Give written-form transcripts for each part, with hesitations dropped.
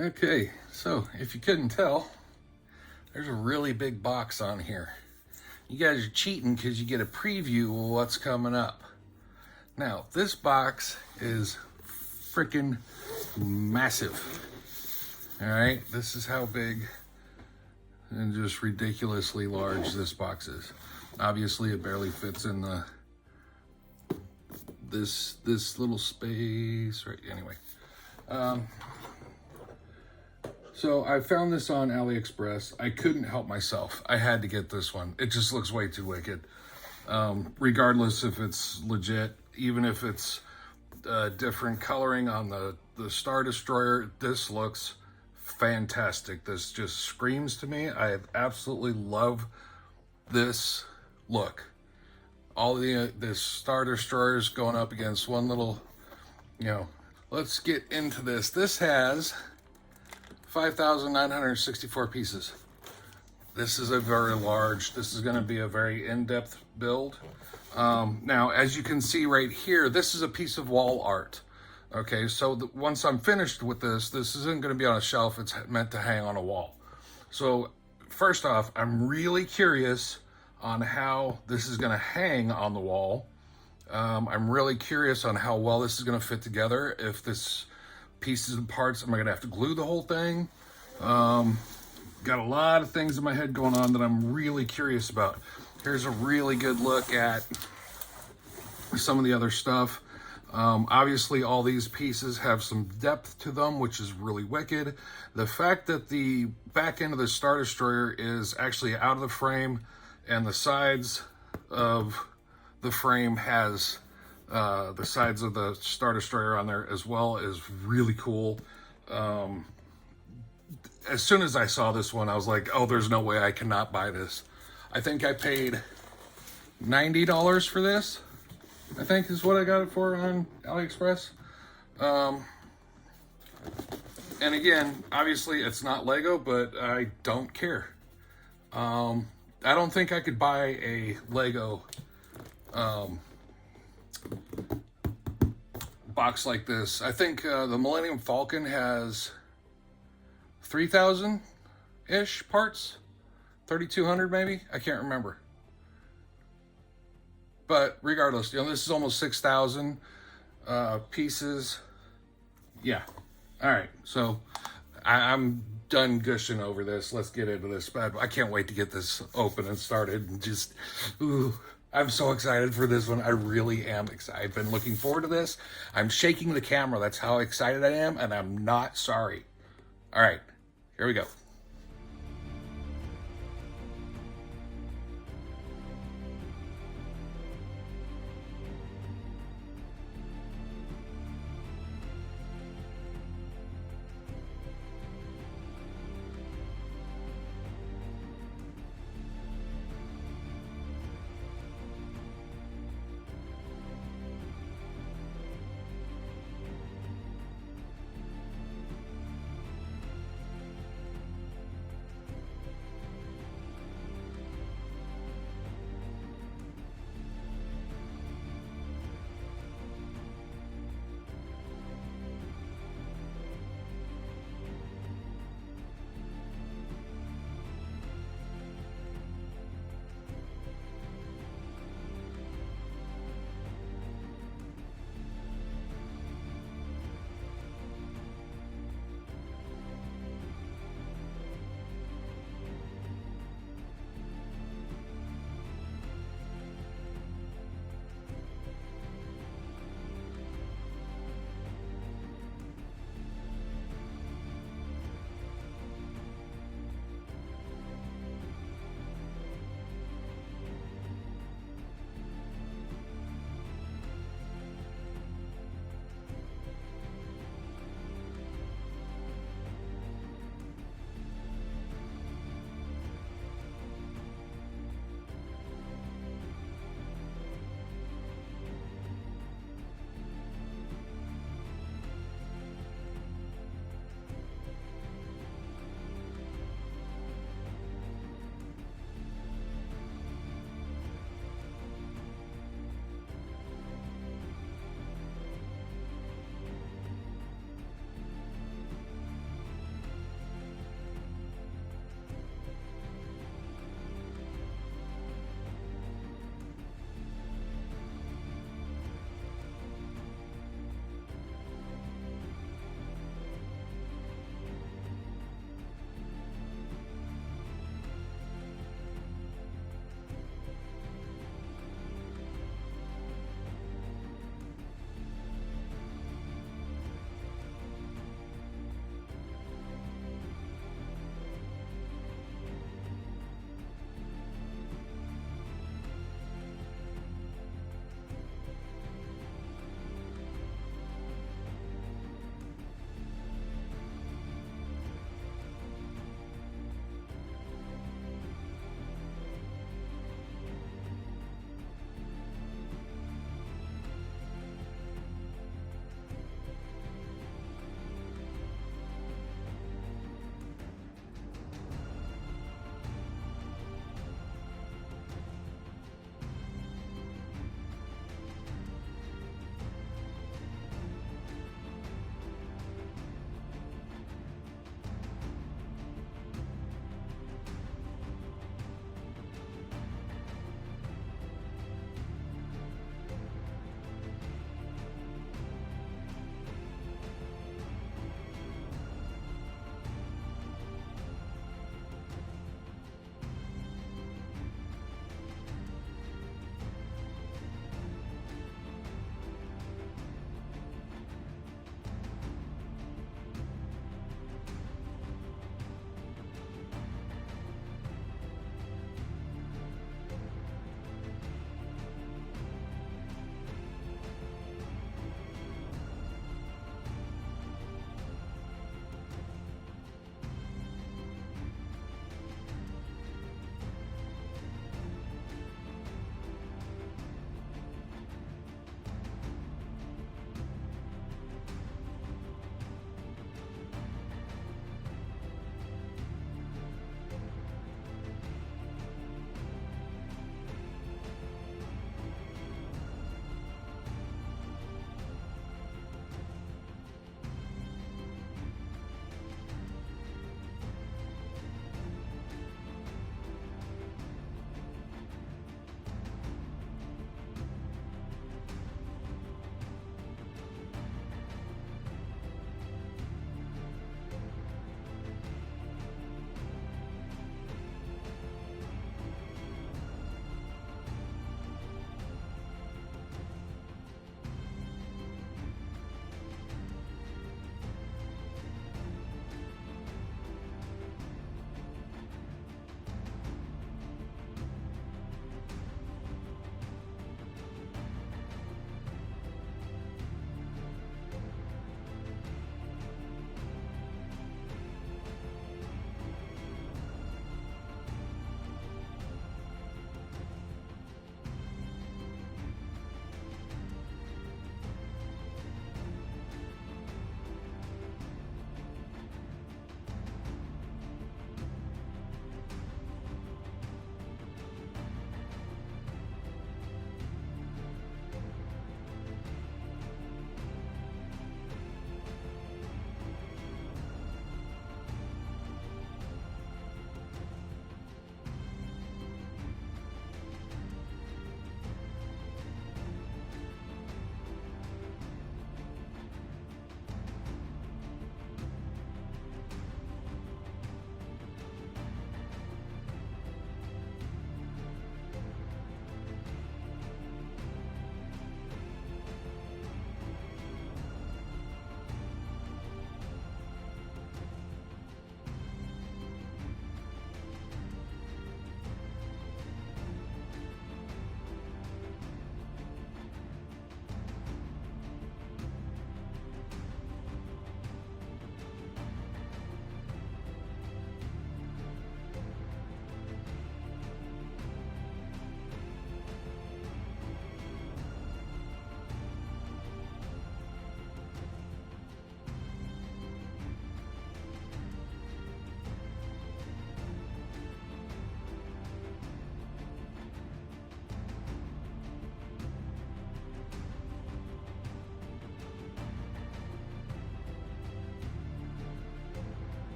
Okay, so if you couldn't tell, there's a really big box on here. You guys are cheating because you get a preview of what's coming up. Now, this box is freaking massive. All right, this is how big and just ridiculously large this box is. Obviously, it barely fits in the this little space, right? Anyway, so I found this on AliExpress. I couldn't help myself. I had to get this one. It just looks way too wicked. Regardless if it's legit, even if it's different coloring on the Star Destroyer, this looks fantastic. This just screams to me. I absolutely love this look. All this Star Destroyers going up against one little, let's get into this. This has 5,964 pieces. This is a very large, this is going to be a very in-depth build. Now, as you can see right here, this is a piece of wall art. Okay, so once I'm finished with this isn't going to be on a shelf. It's meant to hang on a wall. So first off, I'm really curious on how this is going to hang on the wall. I'm really curious on how well this is going to fit together. If this pieces and parts, am I going to have to glue the whole thing? Got a lot of things in my head going on that I'm really curious about. Here's a really good look at some of the other stuff. Obviously, all these pieces have some depth to them, which is really wicked. The fact that the back end of the Star Destroyer is actually out of the frame and the sides of the frame has the sides of the Star Destroyer on there as well is really cool. As soon as I saw this one, I was like, oh, there's no way I cannot buy this. I think I paid $90 for this. I think is what I got it for on AliExpress. And again, obviously it's not Lego, but I don't care. I don't think I could buy a Lego box like this. I think the Millennium Falcon has 3,000-ish parts, 3,200 maybe. I can't remember. But regardless, this is almost 6,000 pieces. Yeah. All right. So I'm done gushing over this. Let's get into this. But I can't wait to get this open and started. And just, I'm so excited for this one. I really am excited. I've been looking forward to this. I'm shaking the camera. That's how excited I am. And I'm not sorry. All right. Here we go.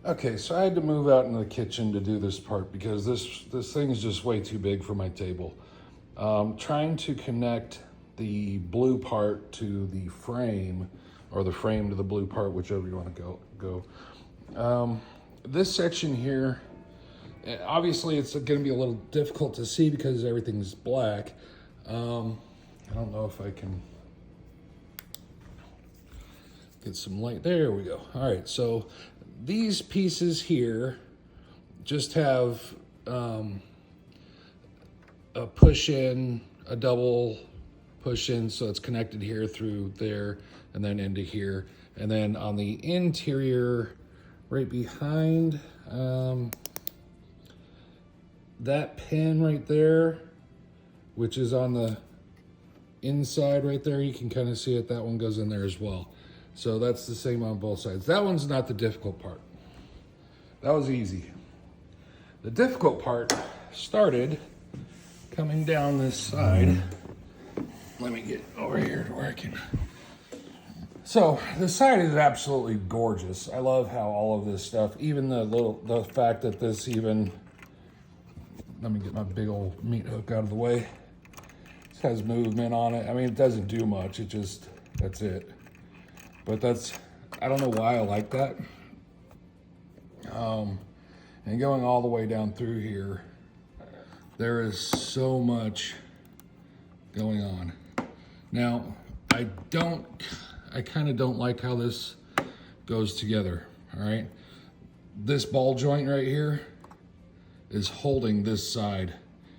Okay, so I had to move out into the kitchen to do this part because this thing is just way too big for my table. Trying to connect the blue part to the frame, or the frame to the blue part, whichever you want to go. This section here, obviously it's going to be a little difficult to see because everything's black. I don't know if I can get some light. There we go. All right, so these pieces here just have a push in, a double push in, so it's connected here through there and then into here. And then on the interior, right behind that pin right there, which is on the inside right there, you can kind of see it, that one goes in there as well. So that's the same on both sides. That one's not the difficult part. That was easy. The difficult part started coming down this side. Let me get over here to where I can. So the side is absolutely gorgeous. I love how all of this stuff, even the fact that this even, let me get my big old meat hook out of the way. This has movement on it. I mean, it doesn't do much. It just, that's it. But I don't know why I like that. And going all the way down through here, there is so much going on. Now, I kind of don't like how this goes together, all right? This ball joint right here is holding this side.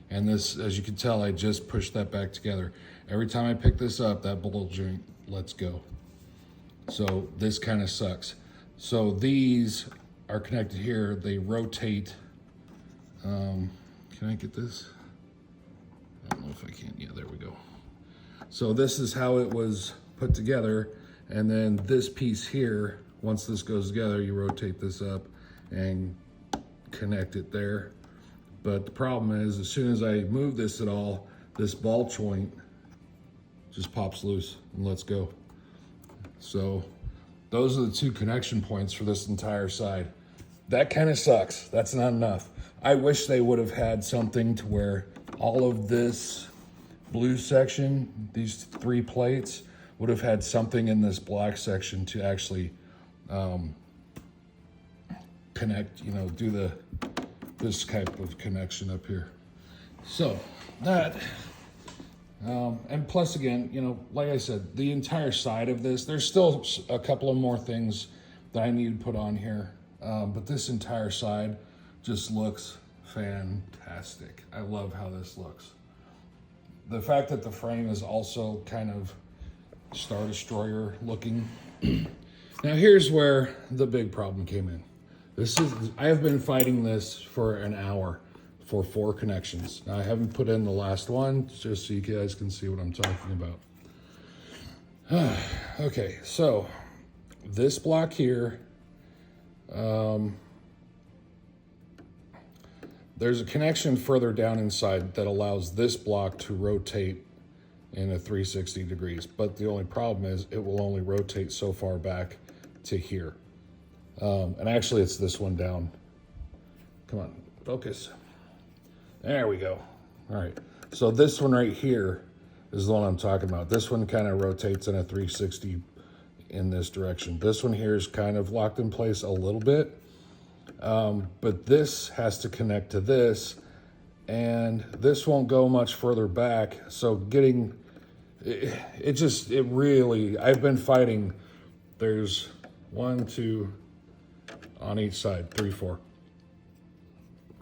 And this, as you can tell, I just pushed that back together. Every time I pick this up, that ball joint lets go. So this kind of sucks. So these are connected here. They rotate. Can I get this? I don't know if I can. Yeah, there we go. So this is how it was put together. And then this piece here, once this goes together, you rotate this up and connect it there. But the problem is, as soon as I move this at all, this ball joint just pops loose and lets go. So those are the two connection points for this entire side. That kind of sucks. That's not enough. I wish they would have had something to where all of this blue section, these 3 plates, would have had something in this black section to actually connect, do this type of connection up here. So that, and plus again, like I said, the entire side of this, there's still a couple of more things that I need to put on here. But this entire side just looks fantastic. I love how this looks. The fact that the frame is also kind of Star Destroyer looking. Now here's where the big problem came in. I have been fighting this for an hour for 4 connections. Now I haven't put in the last one, just so you guys can see what I'm talking about. Okay, so this block here, there's a connection further down inside that allows this block to rotate in a 360 degrees. But the only problem is it will only rotate so far back to here. And actually it's this one down. Come on, focus. There we go. All right, so this one right here is the one I'm talking about. This one kind of rotates in a 360 in this direction. This one here is kind of locked in place a little bit. But this has to connect to this, and this won't go much further back. So getting, it really, I've been fighting. There's 1, 2 on each side, 3, 4.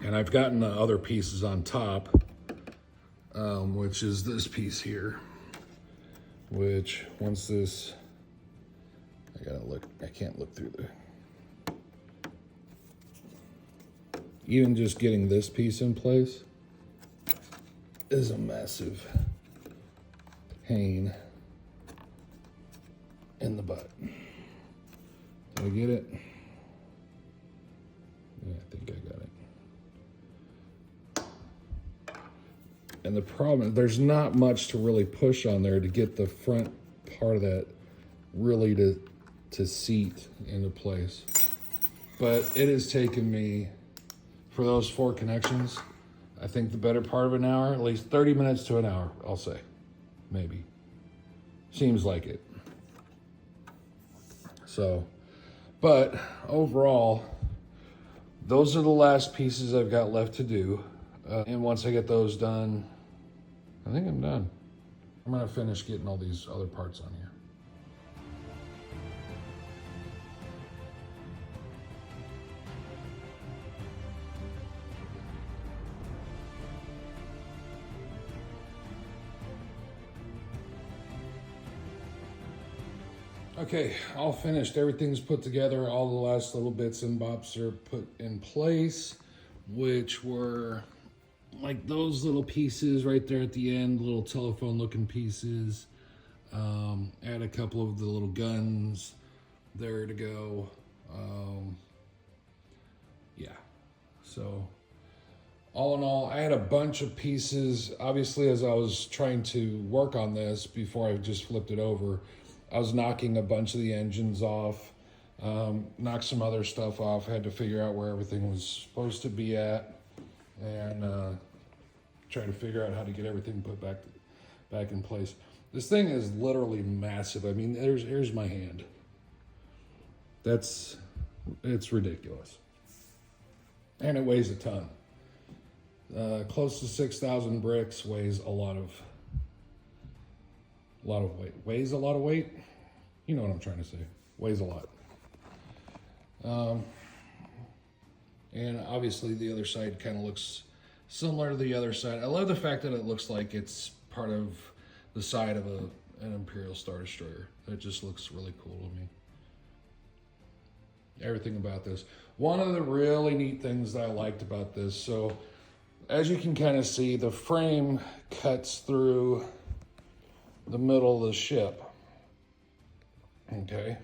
And I've gotten the other pieces on top, which is this piece here, which once this, I can't look through the, even just getting this piece in place is a massive pain in the butt. Did I get it? Yeah, I think I got it. And the problem, there's not much to really push on there to get the front part of that really to seat into place. but it has taken me, for those 4 connections, I think the better part of an hour, at least 30 minutes to an hour, I'll say. Maybe. Seems like it. So, but overall, those are the last pieces I've got left to do. And once I get those done, I think I'm done. I'm gonna finish getting all these other parts on here. Okay, all finished. Everything's put together. All the last little bits and bops are put in place, which were like those little pieces right there at the end, little telephone looking pieces. Add a couple of the little guns there to go. Yeah, so all in all, I had a bunch of pieces. Obviously, as I was trying to work on this before I just flipped it over, I was knocking a bunch of the engines off, knocked some other stuff off, had to figure out where everything was supposed to be at, and try to figure out how to get everything put back in place. This thing is literally massive. I mean, here's my hand. It's ridiculous. And it weighs a ton. Close to 6,000 bricks, weighs a lot of weight. Weighs a lot of weight? You know what I'm trying to say. Weighs a lot. And obviously the other side kind of looks similar to the other side. I love the fact that it looks like it's part of the side of an Imperial Star Destroyer. That just looks really cool to me. Everything about this. One of the really neat things that I liked about this, so as you can kind of see, the frame cuts through the middle of the ship. Okay,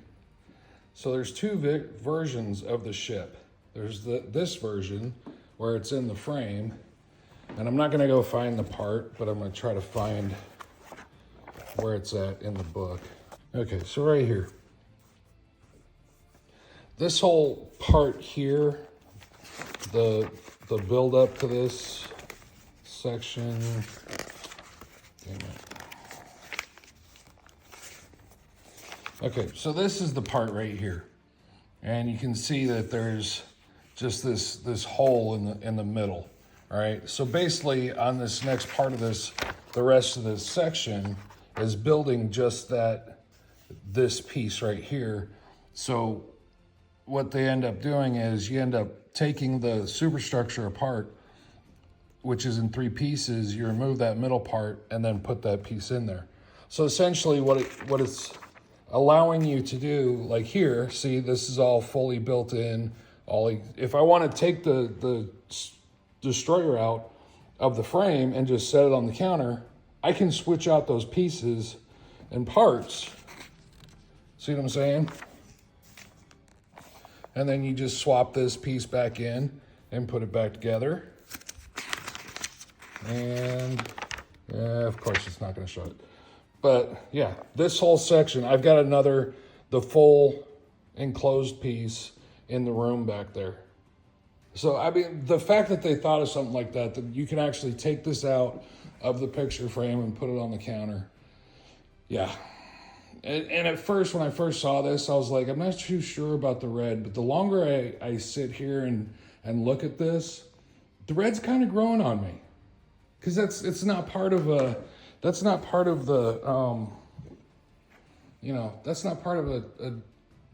so there's 2 versions of the ship. There's this version where it's in the frame, and I'm not going to go find the part, but I'm going to try to find where it's at in the book. Okay, so right here, this whole part here, the build up to this section. Damn it. Okay, so this is the part right here, and you can see that there's just this hole in the middle. All right, so basically on this next part of this, the rest of this section is building just this piece right here. So what they end up doing is you end up taking the superstructure apart, which is in 3 pieces. You remove that middle part and then put that piece in there. So essentially what it's allowing you to do, like here, see, this is all fully built in. If I want to take the destroyer out of the frame and just set it on the counter, I can switch out those pieces and parts. See what I'm saying? And then you just swap this piece back in and put it back together. And of course it's not going to show it. But yeah, this whole section, I've got the full enclosed piece in the room back there. So, I mean, the fact that they thought of something like that you can actually take this out of the picture frame and put it on the counter. Yeah. And at first, when I first saw this, I was like, I'm not too sure about the red, but the longer I sit here and look at this, the red's kind of growing on me. Because that's not part of a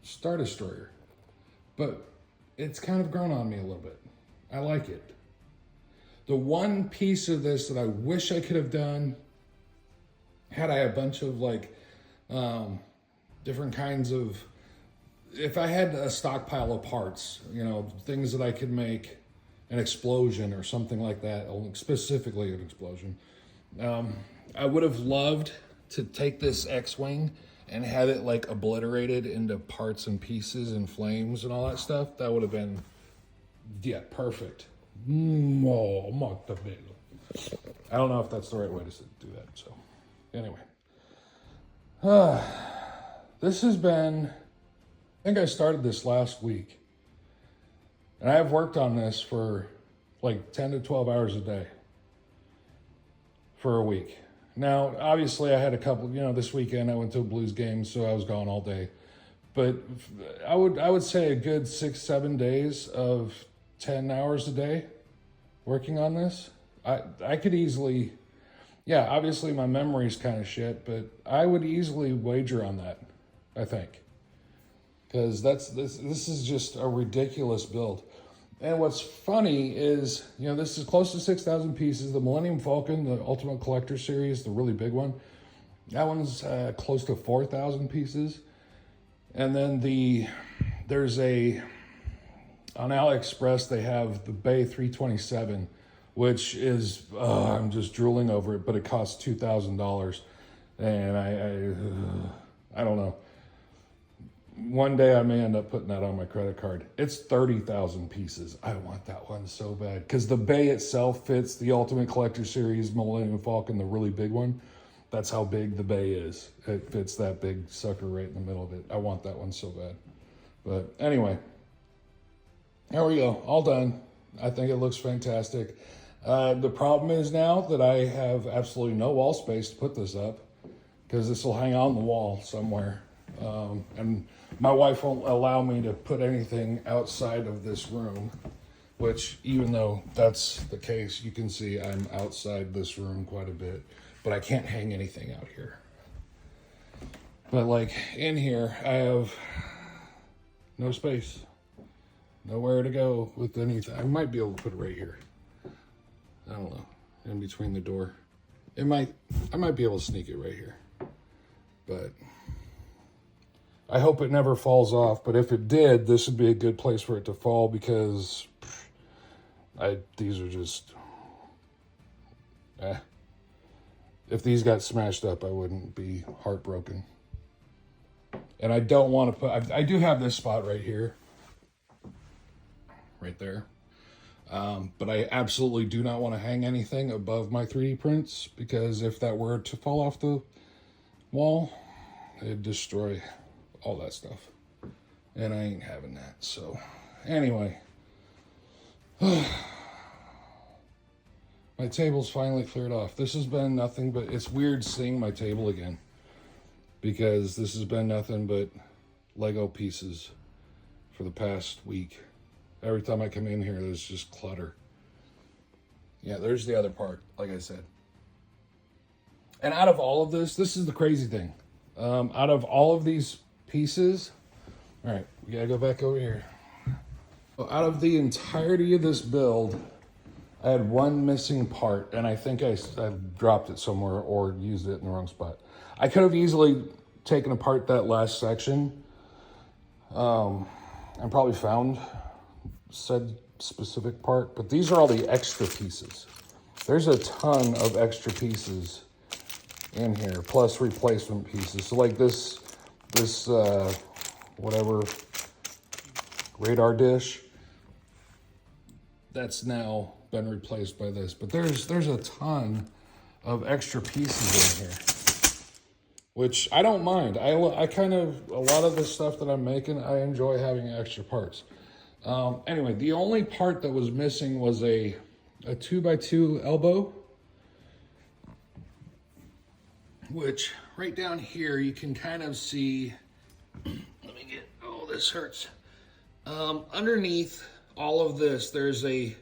Star Destroyer. But it's kind of grown on me a little bit. I like it. The one piece of this that I wish I could have done, had I a bunch of different kinds of, if I had a stockpile of parts, things that I could make an explosion or something like that, specifically an explosion. I would have loved to take this X-Wing and have it obliterated into parts and pieces and flames and all that stuff. That would have been, perfect. Molto bello. I don't know if that's the right way to do that. So, anyway. This has been, I think I started this last week. And I have worked on this for like 10 to 12 hours a day for a week. Now, obviously, I had a couple, this weekend I went to a Blues game, so I was gone all day. But I would say a good 6-7 days of 10 hours a day working on this. I could easily, obviously my memory's kind of shit, but I would easily wager on that, I think. Because this is just a ridiculous build. And what's funny is, this is close to 6,000 pieces. The Millennium Falcon, the Ultimate Collector Series, the really big one, that one's close to 4,000 pieces. And then there's on AliExpress, they have the Bay 327, which is, I'm just drooling over it, but it costs $2,000. And I don't know. One day I may end up putting that on my credit card. It's 30,000 pieces. I want that one so bad. Because the Bay itself fits the Ultimate Collector Series Millennium Falcon, the really big one. That's how big the Bay is. It fits that big sucker right in the middle of it. I want that one so bad. But anyway, there we go. All done. I think it looks fantastic. The problem is now that I have absolutely no wall space to put this up, because this will hang on the wall somewhere. And my wife won't allow me to put anything outside of this room, which, even though that's the case, you can see I'm outside this room quite a bit, but I can't hang anything out here. But like in here, I have no space, nowhere to go with anything. I might be able to put it right here. I don't know, in between the door. I might be able to sneak it right here, but I hope it never falls off. But if it did, this would be a good place for it to fall, because these are just, if these got smashed up, I wouldn't be heartbroken. And I don't want to put, I do have this spot right here, right there. But I absolutely do not want to hang anything above my 3D prints, because if that were to fall off the wall, it'd destroy all that stuff. And I ain't having that. So anyway, my table's finally cleared off. This has been nothing but, it's weird seeing my table again, because this has been nothing but Lego pieces for the past week. Every time I come in here, there's just clutter. Yeah, there's the other part, like I said. And out of all of this is the crazy thing. Out of all of these pieces, all right, we gotta go back over here. Out of the entirety of this build, I had one missing part, and I think I dropped it somewhere or used it in the wrong spot. I could have easily taken apart that last section and probably found said specific part, but these are all the extra pieces. There's a ton of extra pieces in here, plus replacement pieces. So like this whatever radar dish, that's now been replaced by this. But there's a ton of extra pieces in here, which I don't mind. I kind of, a lot of the stuff that I'm making, I enjoy having extra parts. Anyway, the only part that was missing was a 2x2 elbow, which right down here you can kind of see. Let me get, oh, this hurts. Underneath all of this, there's a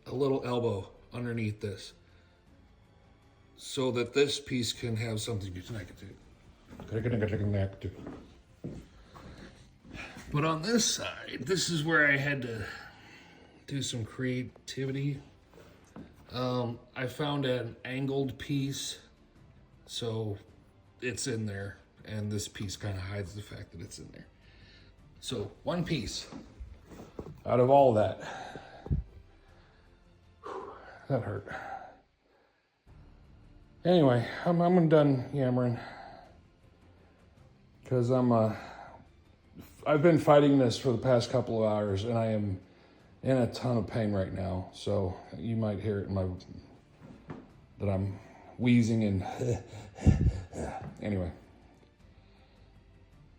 little elbow underneath this, so that this piece can have something to connect to. But on this side, this is where I had to do some creativity. I found an angled piece, so it's in there, and this piece kind of hides the fact that it's in there. So one piece out of all that. That hurt. Anyway, I'm done yammering, because I've been fighting this for the past couple of hours, and I am in a ton of pain right now. So you might hear it in that I'm wheezing and anyway,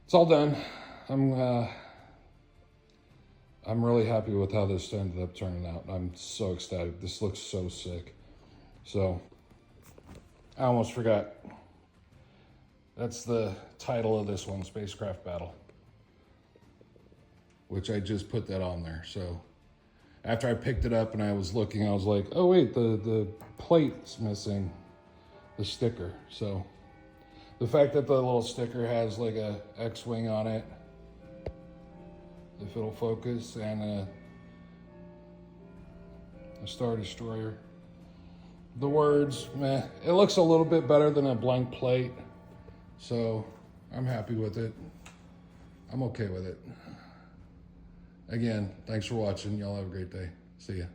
it's all done. I'm really happy with how this ended up turning out. I'm so ecstatic. This looks so sick. So, I almost forgot. That's the title of this one, Spacecraft Battle. Which I just put that on there. So, after I picked it up and I was looking, I was like, oh wait, the plate's missing. The sticker. So, the fact that the little sticker has like a X-wing on it, if it'll focus, and a Star Destroyer. The words, meh. It looks a little bit better than a blank plate, so I'm happy with it. I'm okay with it. Again, thanks for watching. Y'all have a great day. See ya.